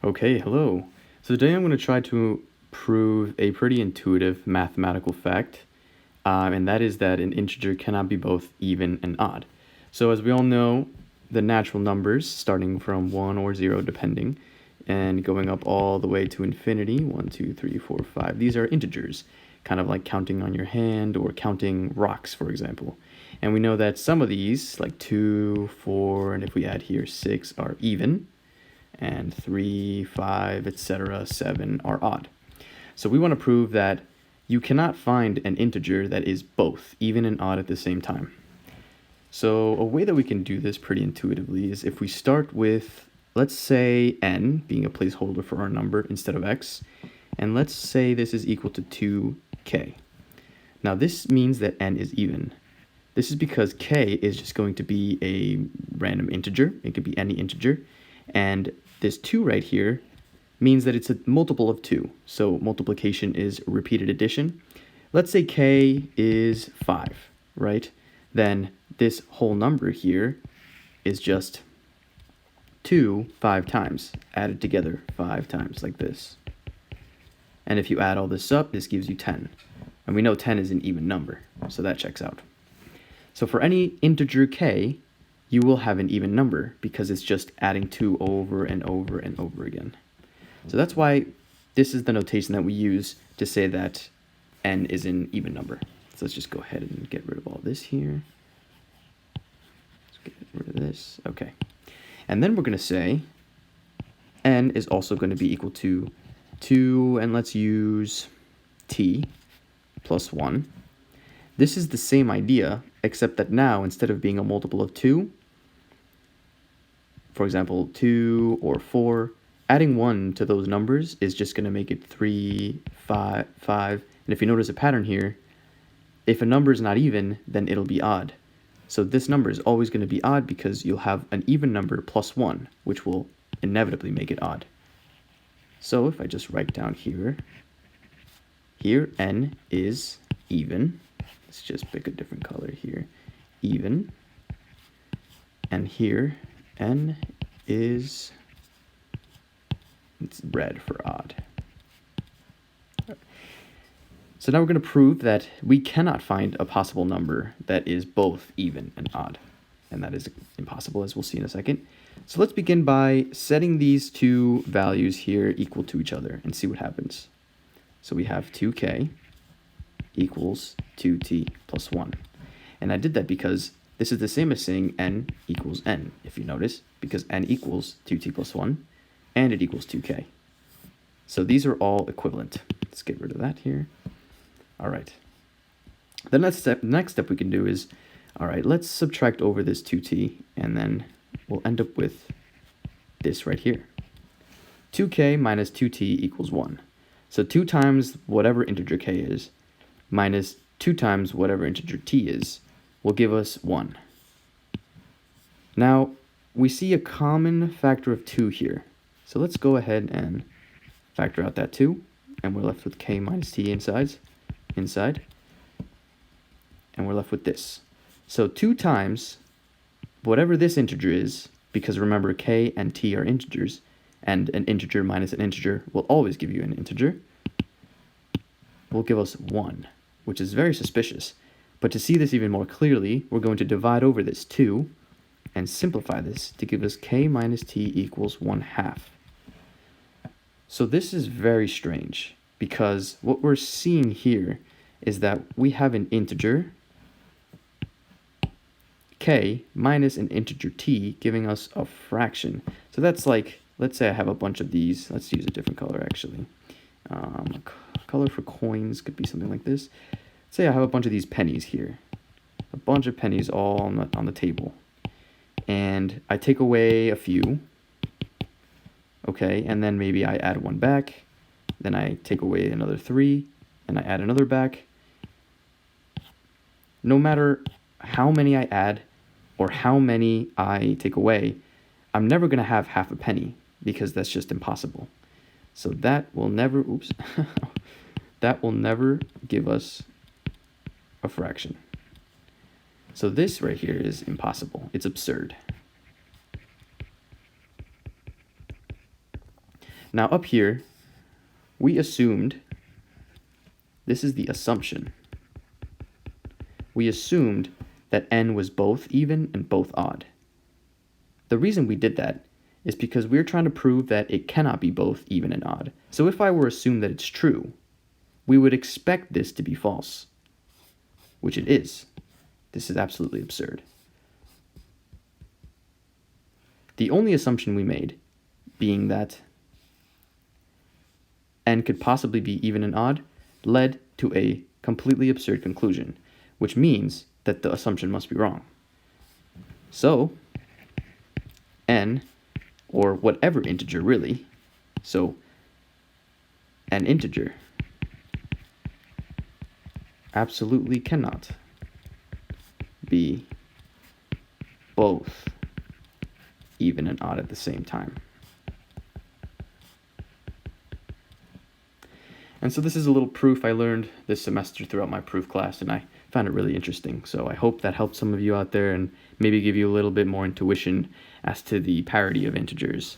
Okay, hello. So today I'm going to try to prove a pretty intuitive mathematical fact, and that is that an integer cannot be both even and odd. So as we all know, the natural numbers, starting from 1 or 0 depending, and going up all the way to infinity, 1, 2, 3, 4, 5, these are integers, kind of like counting on your hand or counting rocks, for example. And we know that some of these, like 2, 4, and if we add here 6, are even, and 3, 5, etc., 7 are odd. So we want to prove that you cannot find an integer that is both even and odd at the same time. So a way that we can do this pretty intuitively is if we start with, let's say n being a placeholder for our number instead of x, and let's say this is equal to 2k. Now this means that n is even. This is because k is just going to be a random integer. It could be any integer. And this 2 right here means that it's a multiple of 2. So multiplication is repeated addition. Let's say k is 5, right? Then this whole number here is just 2 5 times, added together 5 times like this. And if you add all this up, this gives you 10. And we know 10 is an even number, so that checks out. So for any integer k, you will have an even number because it's just adding 2 over and over and over again. So that's why this is the notation that we use to say that n is an even number. So let's just go ahead and get rid of all this here. Let's get rid of this. Okay. And then we're going to say n is also going to be equal to 2, and let's use t plus 1. This is the same idea, except that now, instead of being a multiple of 2, for example, 2 or 4, adding 1 to those numbers is just going to make it 3, 5, 5. And if you notice a pattern here, if a number is not even, then it'll be odd. So this number is always going to be odd because you'll have an even number plus 1, which will inevitably make it odd. So if I just write down here n is even. Let's just pick a different color here. Even. And here n is, it's red for odd. So now we're going to prove that we cannot find a possible number that is both even and odd. And that is impossible, as we'll see in a second. So let's begin by setting these two values here equal to each other and see what happens. So we have 2k equals 2t plus 1. And I did that because this is the same as saying n equals n, if you notice, because n equals 2t plus 1, and it equals 2k. So these are all equivalent. Let's get rid of that here. All right. The next step we can do is, all right, let's subtract over this 2t, and then we'll end up with this right here. 2k minus 2t equals 1. So 2 times whatever integer k is minus 2 times whatever integer t is will give us 1. Now, we see a common factor of 2 here. So let's go ahead and factor out that 2, and we're left with k minus t inside. And we're left with this. So 2 times whatever this integer is, because remember k and t are integers, and an integer minus an integer will always give you an integer, will give us 1, which is very suspicious. But to see this even more clearly, we're going to divide over this 2 and simplify this to give us k minus t equals 1/2. So this is very strange, because what we're seeing here is that we have an integer k minus an integer t giving us a fraction. So that's like, let's say I have a bunch of these. Let's use a different color actually. Color for coins could be something like this. Say I have a bunch of these pennies here. A bunch of pennies all on the table. And I take away a few. Okay, and then maybe I add 1 back. Then I take away another 3, and I add another back. No matter how many I add or how many I take away, I'm never going to have half a penny because that's just impossible. So that will never, that will never give us a fraction. So this right here is impossible. It's absurd. Now up here, we assumed, this is the assumption, we assumed that n was both even and both odd. The reason we did that is because we're trying to prove that it cannot be both even and odd. So if I were to assume that it's true, we would expect this to be false, which it is. This is absolutely absurd. The only assumption we made, being that n could possibly be even and odd, led to a completely absurd conclusion, which means that the assumption must be wrong. So, n, or whatever integer really, so an integer absolutely cannot be both even and odd at the same time. And so this is a little proof I learned this semester throughout my proof class, and I found it really interesting. So I hope that helped some of you out there and maybe give you a little bit more intuition as to the parity of integers.